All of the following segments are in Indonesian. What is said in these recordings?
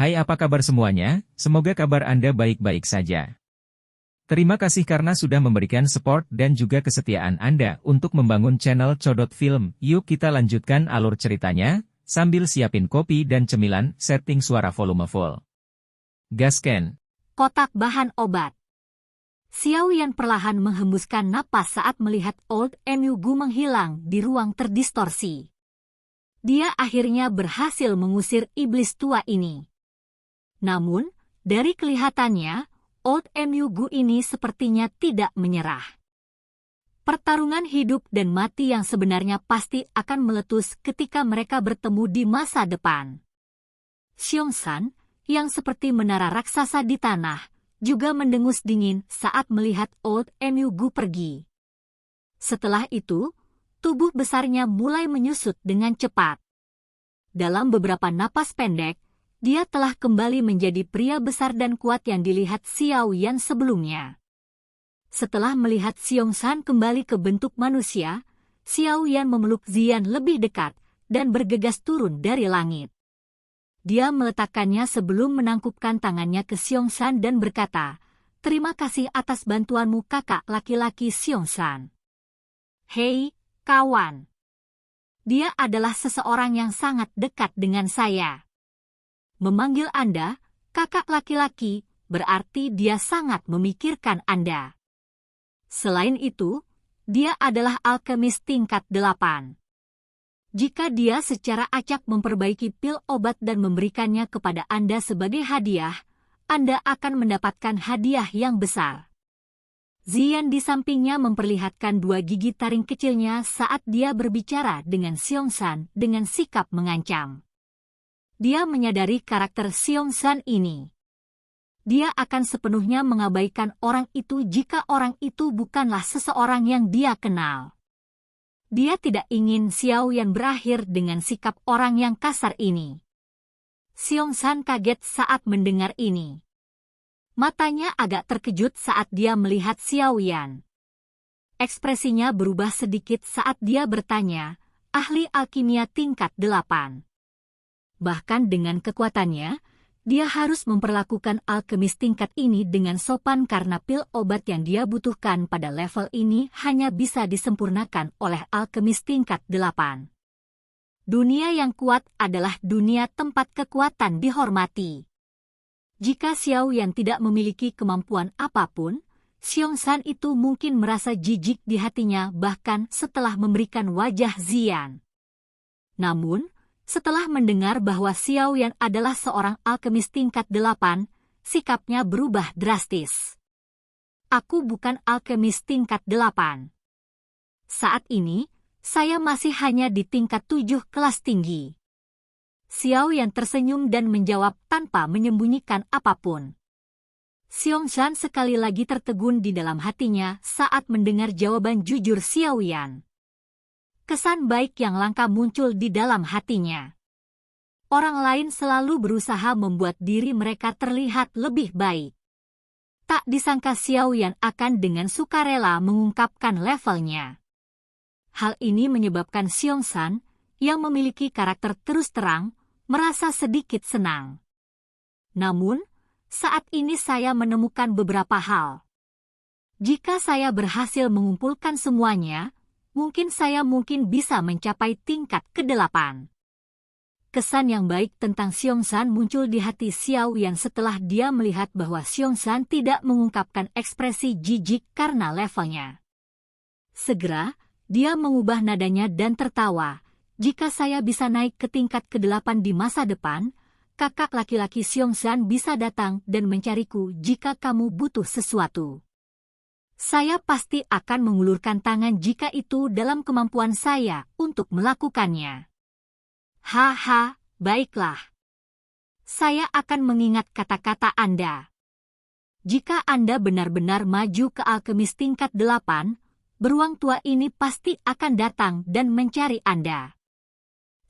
Hai, apa kabar semuanya? Semoga kabar Anda baik-baik saja. Terima kasih karena sudah memberikan support dan juga kesetiaan Anda untuk membangun channel Codot Film. Yuk kita lanjutkan alur ceritanya, sambil siapin kopi dan cemilan, setting suara volume full. Gasken. Kotak bahan obat. Xiao Yan perlahan menghembuskan napas saat melihat Old Mu Gu menghilang di ruang terdistorsi. Dia akhirnya berhasil mengusir iblis tua ini. Namun, dari kelihatannya, Old Mu Gu ini sepertinya tidak menyerah. Pertarungan hidup dan mati yang sebenarnya pasti akan meletus ketika mereka bertemu di masa depan. Xiongsan, yang seperti menara raksasa di tanah, juga mendengus dingin saat melihat Old Mu Gu pergi. Setelah itu, tubuh besarnya mulai menyusut dengan cepat. Dalam beberapa napas pendek, dia telah kembali menjadi pria besar dan kuat yang dilihat Xiao Yan sebelumnya. Setelah melihat Xiongsan kembali ke bentuk manusia, Xiao Yan memeluk Ziyan lebih dekat dan bergegas turun dari langit. Dia meletakkannya sebelum menangkupkan tangannya ke Xiongsan dan berkata, "Terima kasih atas bantuanmu kakak laki-laki Xiongsan." "Hei, kawan. Dia adalah seseorang yang sangat dekat dengan saya. Memanggil Anda, kakak laki-laki, berarti dia sangat memikirkan Anda. Selain itu, dia adalah alkemis tingkat 8. Jika dia secara acak memperbaiki pil obat dan memberikannya kepada Anda sebagai hadiah, Anda akan mendapatkan hadiah yang besar." Ziyan di sampingnya memperlihatkan dua gigi taring kecilnya saat dia berbicara dengan Xiongsan dengan sikap mengancam. Dia menyadari karakter Xiongsan ini. Dia akan sepenuhnya mengabaikan orang itu jika orang itu bukanlah seseorang yang dia kenal. Dia tidak ingin Xiao Yan berakhir dengan sikap orang yang kasar ini. Xiongsan kaget saat mendengar ini. Matanya agak terkejut saat dia melihat Xiao Yan. Ekspresinya berubah sedikit saat dia bertanya, "Ahli alkimia tingkat 8. Bahkan dengan kekuatannya, dia harus memperlakukan alkemis tingkat ini dengan sopan karena pil obat yang dia butuhkan pada level ini hanya bisa disempurnakan oleh alkemis tingkat 8. Dunia yang kuat adalah dunia tempat kekuatan dihormati. Jika Xiao Yan tidak memiliki kemampuan apapun, Xiongsan itu mungkin merasa jijik di hatinya bahkan setelah memberikan wajah Ziyan. Namun, setelah mendengar bahwa Xiao Yan adalah seorang alkemis tingkat 8, sikapnya berubah drastis. "Aku bukan alkemis tingkat 8. Saat ini, saya masih hanya di tingkat 7 kelas tinggi." Xiao Yan tersenyum dan menjawab tanpa menyembunyikan apapun. Xiongsan sekali lagi tertegun di dalam hatinya saat mendengar jawaban jujur Xiao Yan. Kesan baik yang langka muncul di dalam hatinya. Orang lain selalu berusaha membuat diri mereka terlihat lebih baik. Tak disangka Xiao Yan akan dengan sukarela mengungkapkan levelnya. Hal ini menyebabkan Xiongsan, yang memiliki karakter terus terang, merasa sedikit senang. Namun, saat ini saya menemukan beberapa hal. Jika saya berhasil mengumpulkan semuanya, mungkin saya bisa mencapai tingkat ke-8. Kesan yang baik tentang Xiongsan muncul di hati Xiao Yan setelah dia melihat bahwa Xiongsan tidak mengungkapkan ekspresi jijik karena levelnya. Segera, dia mengubah nadanya dan tertawa. "Jika saya bisa naik ke tingkat ke-8 di masa depan, kakak laki-laki Xiongsan bisa datang dan mencariku jika kamu butuh sesuatu. Saya pasti akan mengulurkan tangan jika itu dalam kemampuan saya untuk melakukannya." "Haha, baiklah. Saya akan mengingat kata-kata Anda. Jika Anda benar-benar maju ke alkemis tingkat 8, beruang tua ini pasti akan datang dan mencari Anda."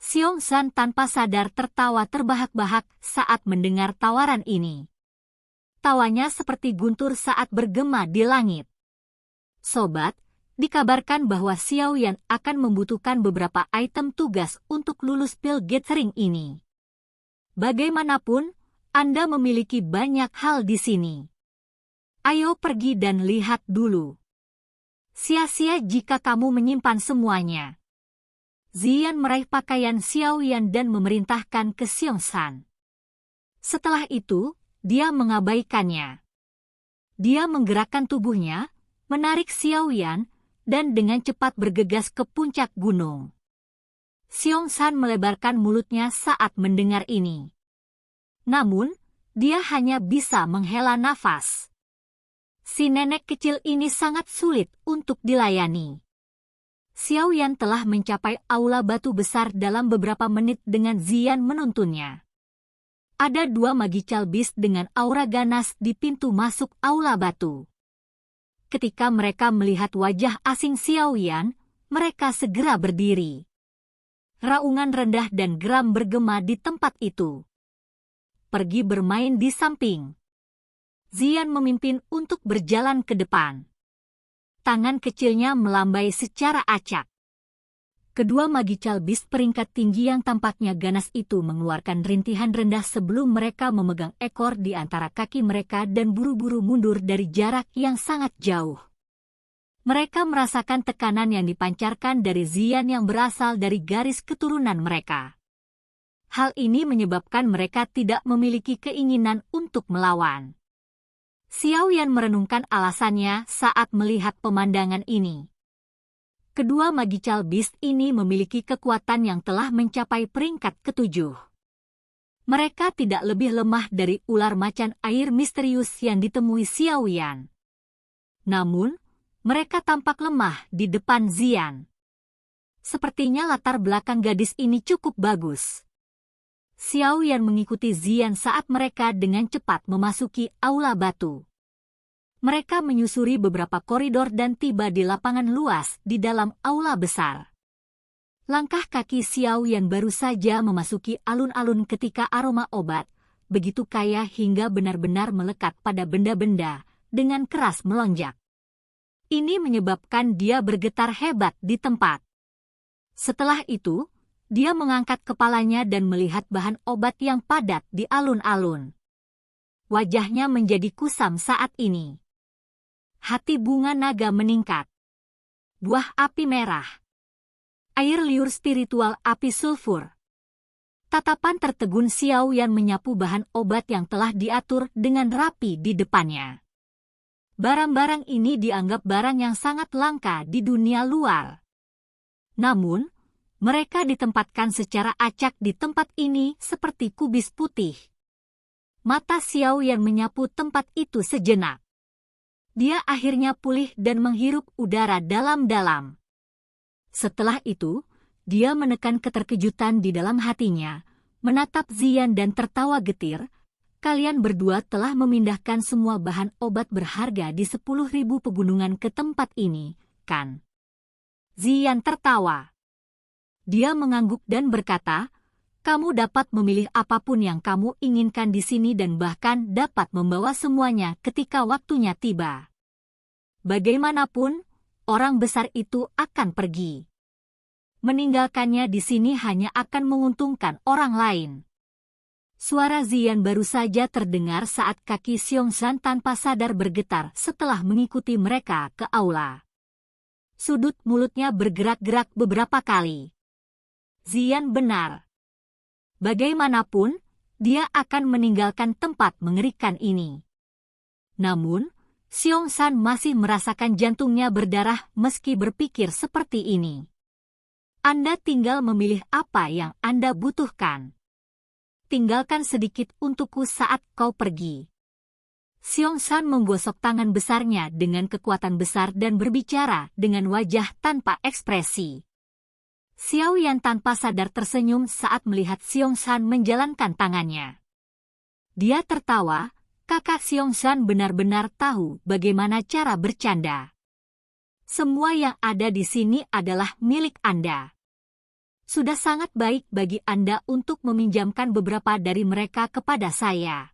Xiongsan tanpa sadar tertawa terbahak-bahak saat mendengar tawaran ini. Tawanya seperti guntur saat bergema di langit. "Sobat, dikabarkan bahwa Xiao Yan akan membutuhkan beberapa item tugas untuk lulus pil gathering ini. Bagaimanapun, Anda memiliki banyak hal di sini. Ayo pergi dan lihat dulu. Sia-sia jika kamu menyimpan semuanya. Ziyan meraih pakaian Xiaoyan dan memerintahkan ke Xiongsan. Setelah itu, dia mengabaikannya. Dia menggerakkan tubuhnya, menarik Xiaoyan, dan dengan cepat bergegas ke puncak gunung. Xiongsan melebarkan mulutnya saat mendengar ini. Namun, dia hanya bisa menghela nafas. Si nenek kecil ini sangat sulit untuk dilayani. Xiaoyan telah mencapai aula batu besar dalam beberapa menit dengan Ziyan menuntunnya. Ada 2 magical beast dengan aura ganas di pintu masuk aula batu. Ketika mereka melihat wajah asing Xiaoyan, mereka segera berdiri. Raungan rendah dan geram bergema di tempat itu. Pergi bermain di samping. Ziyan memimpin untuk berjalan ke depan. Tangan kecilnya melambai secara acak. Kedua magical beast peringkat tinggi yang tampaknya ganas itu mengeluarkan rintihan rendah sebelum mereka memegang ekor di antara kaki mereka dan buru-buru mundur dari jarak yang sangat jauh. Mereka merasakan tekanan yang dipancarkan dari Ziyan yang berasal dari garis keturunan mereka. Hal ini menyebabkan mereka tidak memiliki keinginan untuk melawan. Xiaoyan merenungkan alasannya saat melihat pemandangan ini. Kedua magical beast ini memiliki kekuatan yang telah mencapai peringkat ke-7. Mereka tidak lebih lemah dari ular macan air misterius yang ditemui Xiaoyan. Namun, mereka tampak lemah di depan Ziyan. Sepertinya latar belakang gadis ini cukup bagus. Xiaoyan mengikuti Ziyan saat mereka dengan cepat memasuki aula batu. Mereka menyusuri beberapa koridor dan tiba di lapangan luas di dalam aula besar. Langkah kaki Xiaoyan baru saja memasuki alun-alun ketika aroma obat, begitu kaya hingga benar-benar melekat pada benda-benda, dengan keras melonjak. Ini menyebabkan dia bergetar hebat di tempat. Setelah itu, dia mengangkat kepalanya dan melihat bahan obat yang padat di alun-alun. Wajahnya menjadi kusam saat ini. Hati bunga naga meningkat. Buah api merah. Air liur spiritual api sulfur. Tatapan tertegun Xiaoyan menyapu bahan obat yang telah diatur dengan rapi di depannya. Barang-barang ini dianggap barang yang sangat langka di dunia luar. Namun, mereka ditempatkan secara acak di tempat ini seperti kubis putih. Mata Xiaoyan menyapu tempat itu sejenak. Dia akhirnya pulih dan menghirup udara dalam-dalam. Setelah itu, dia menekan keterkejutan di dalam hatinya, menatap Ziyan dan tertawa getir. Kalian berdua telah memindahkan semua bahan obat berharga di 10.000 pegunungan ke tempat ini, kan? Ziyan tertawa. Dia mengangguk dan berkata, kamu dapat memilih apapun yang kamu inginkan di sini dan bahkan dapat membawa semuanya ketika waktunya tiba. Bagaimanapun, orang besar itu akan pergi. Meninggalkannya di sini hanya akan menguntungkan orang lain. Suara Ziyan baru saja terdengar saat kaki Xiongsan tanpa sadar bergetar setelah mengikuti mereka ke aula. Sudut mulutnya bergerak-gerak beberapa kali. Ziyan benar. Bagaimanapun, dia akan meninggalkan tempat mengerikan ini. Namun, Xiongsan masih merasakan jantungnya berdarah meski berpikir seperti ini. Anda tinggal memilih apa yang Anda butuhkan. Tinggalkan sedikit untukku saat kau pergi. Xiongsan menggosok tangan besarnya dengan kekuatan besar dan berbicara dengan wajah tanpa ekspresi. Xiaoyan tanpa sadar tersenyum saat melihat Xiongsan menjalankan tangannya. Dia tertawa, kakak Xiongsan benar-benar tahu bagaimana cara bercanda. Semua yang ada di sini adalah milik Anda. Sudah sangat baik bagi Anda untuk meminjamkan beberapa dari mereka kepada saya.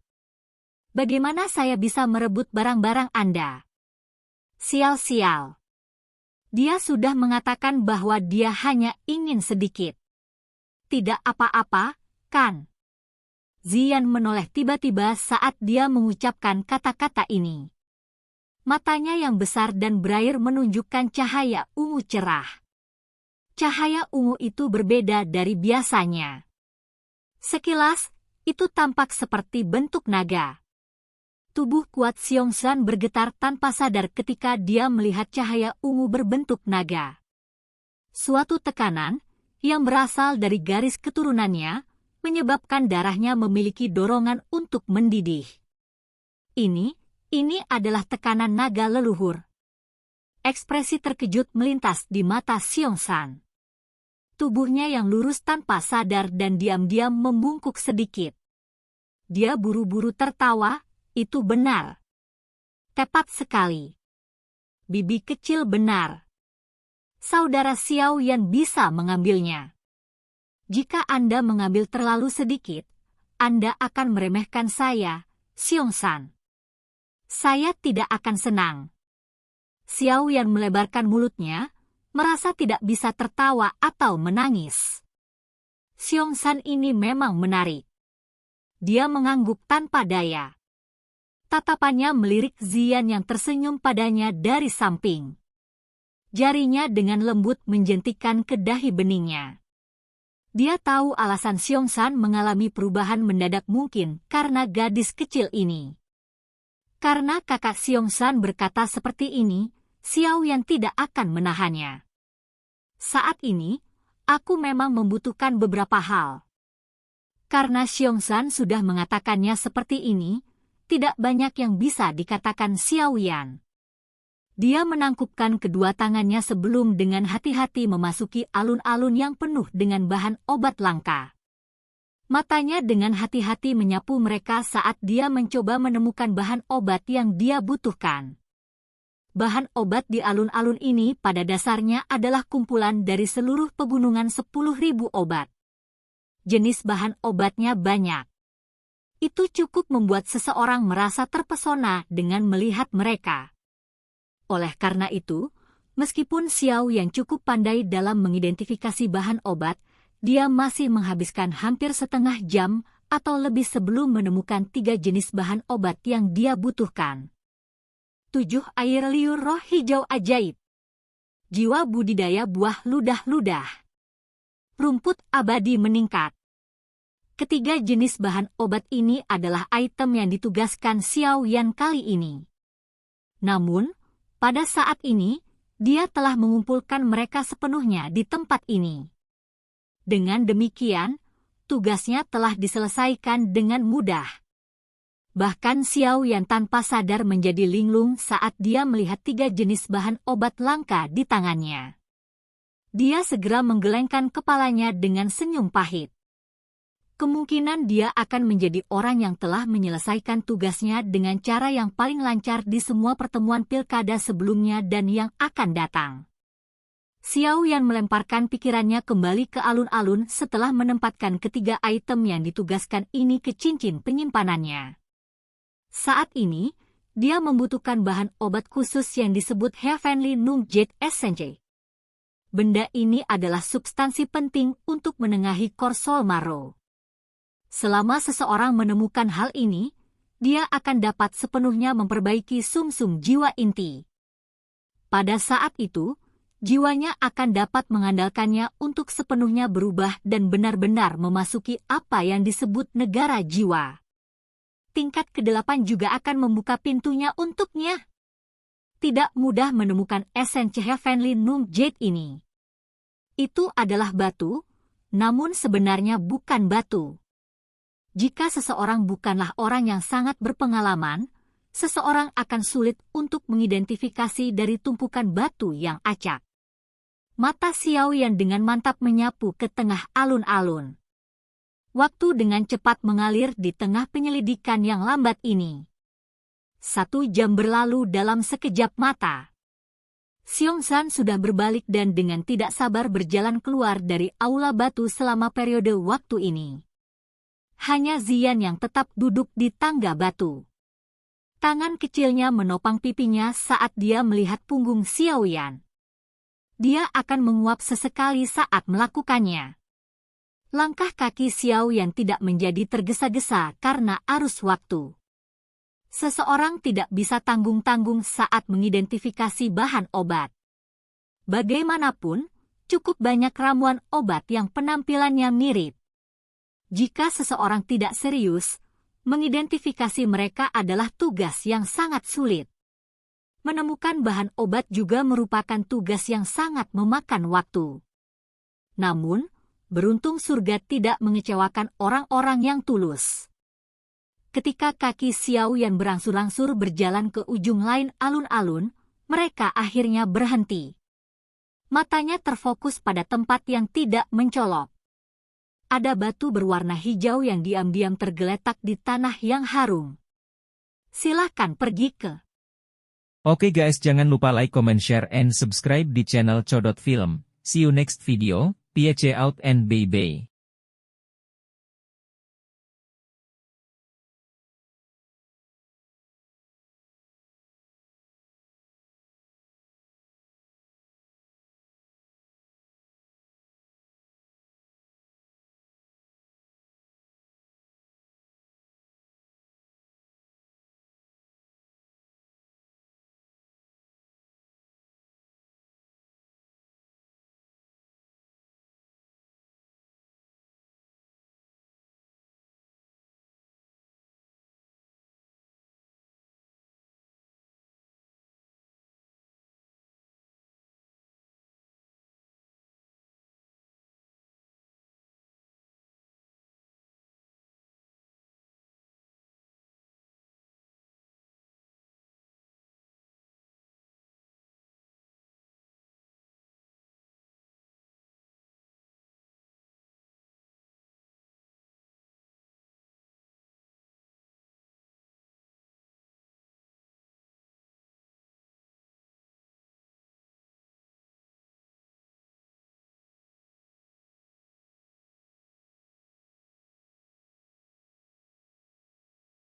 Bagaimana saya bisa merebut barang-barang Anda? Sial-sial. Dia sudah mengatakan bahwa dia hanya ingin sedikit. Tidak apa-apa, kan? Ziyan menoleh tiba-tiba saat dia mengucapkan kata-kata ini. Matanya yang besar dan berair menunjukkan cahaya ungu cerah. Cahaya ungu itu berbeda dari biasanya. Sekilas, itu tampak seperti bentuk naga. Tubuh kuat Xiongsan bergetar tanpa sadar ketika dia melihat cahaya ungu berbentuk naga. Suatu tekanan, yang berasal dari garis keturunannya, menyebabkan darahnya memiliki dorongan untuk mendidih. Ini adalah tekanan naga leluhur. Ekspresi terkejut melintas di mata Xiongsan. Tubuhnya yang lurus tanpa sadar dan diam-diam membungkuk sedikit. Dia buru-buru tertawa, itu benar. Tepat sekali. Bibi kecil benar. Saudara Xiao Yan bisa mengambilnya. Jika Anda mengambil terlalu sedikit, Anda akan meremehkan saya, Xiongsan. Saya tidak akan senang. Xiao Yan melebarkan mulutnya, merasa tidak bisa tertawa atau menangis. Xiongsan ini memang menarik. Dia mengangguk tanpa daya. Tatapannya melirik Ziyan yang tersenyum padanya dari samping. Jarinya dengan lembut menjentikan ke dahi beningnya. Dia tahu alasan Xiongsan mengalami perubahan mendadak mungkin karena gadis kecil ini. Karena kakak Xiongsan berkata seperti ini, Xiao Yan tidak akan menahannya. Saat ini, aku memang membutuhkan beberapa hal. Karena Xiongsan sudah mengatakannya seperti ini, tidak banyak yang bisa dikatakan Xiao Yan. Dia menangkupkan kedua tangannya sebelum dengan hati-hati memasuki alun-alun yang penuh dengan bahan obat langka. Matanya dengan hati-hati menyapu mereka saat dia mencoba menemukan bahan obat yang dia butuhkan. Bahan obat di alun-alun ini pada dasarnya adalah kumpulan dari seluruh pegunungan 10.000 obat. Jenis bahan obatnya banyak. Itu cukup membuat seseorang merasa terpesona dengan melihat mereka. Oleh karena itu, meskipun Xiao yang cukup pandai dalam mengidentifikasi bahan obat, dia masih menghabiskan hampir setengah jam atau lebih sebelum menemukan 3 jenis bahan obat yang dia butuhkan. 7 air liur roh hijau ajaib. Jiwa budidaya buah ludah-ludah. Rumput abadi meningkat. Ketiga jenis bahan obat ini adalah item yang ditugaskan Xiao Yan kali ini. Namun, pada saat ini, dia telah mengumpulkan mereka sepenuhnya di tempat ini. Dengan demikian, tugasnya telah diselesaikan dengan mudah. Bahkan Xiao Yan tanpa sadar menjadi linglung saat dia melihat 3 jenis bahan obat langka di tangannya. Dia segera menggelengkan kepalanya dengan senyum pahit. Kemungkinan dia akan menjadi orang yang telah menyelesaikan tugasnya dengan cara yang paling lancar di semua pertemuan pilkada sebelumnya dan yang akan datang. Xiao Yan melemparkan pikirannya kembali ke alun-alun setelah menempatkan ketiga item yang ditugaskan ini ke cincin penyimpanannya. Saat ini, dia membutuhkan bahan obat khusus yang disebut Heavenly Nung Jade Essence. Benda ini adalah substansi penting untuk menengahi Korsol Marrow. Selama seseorang menemukan hal ini, dia akan dapat sepenuhnya memperbaiki sumsum jiwa inti. Pada saat itu, jiwanya akan dapat mengandalkannya untuk sepenuhnya berubah dan benar-benar memasuki apa yang disebut negara jiwa. Tingkat ke-8 juga akan membuka pintunya untuknya. Tidak mudah menemukan esensi Heavenly Nung Jade ini. Itu adalah batu, namun sebenarnya bukan batu. Jika seseorang bukanlah orang yang sangat berpengalaman, seseorang akan sulit untuk mengidentifikasi dari tumpukan batu yang acak. Mata Xiao Yan dengan mantap menyapu ke tengah alun-alun. Waktu dengan cepat mengalir di tengah penyelidikan yang lambat ini. 1 jam berlalu dalam sekejap mata. Xiongsan sudah berbalik dan dengan tidak sabar berjalan keluar dari aula batu selama periode waktu ini. Hanya Ziyan yang tetap duduk di tangga batu. Tangan kecilnya menopang pipinya saat dia melihat punggung Xiao Yan. Dia akan menguap sesekali saat melakukannya. Langkah kaki Xiao Yan tidak menjadi tergesa-gesa karena arus waktu. Seseorang tidak bisa tanggung-tanggung saat mengidentifikasi bahan obat. Bagaimanapun, cukup banyak ramuan obat yang penampilannya mirip. Jika seseorang tidak serius, mengidentifikasi mereka adalah tugas yang sangat sulit. Menemukan bahan obat juga merupakan tugas yang sangat memakan waktu. Namun, beruntung surga tidak mengecewakan orang-orang yang tulus. Ketika kaki Xiao Yan berangsur-angsur berjalan ke ujung lain alun-alun, mereka akhirnya berhenti. Matanya terfokus pada tempat yang tidak mencolok. Ada batu berwarna hijau yang diam-diam tergeletak di tanah yang harum. Silahkan pergi ke. Oke guys, jangan lupa like, comment, share, and subscribe di channel Codot Film. See you next video. Peace out and bye-bye.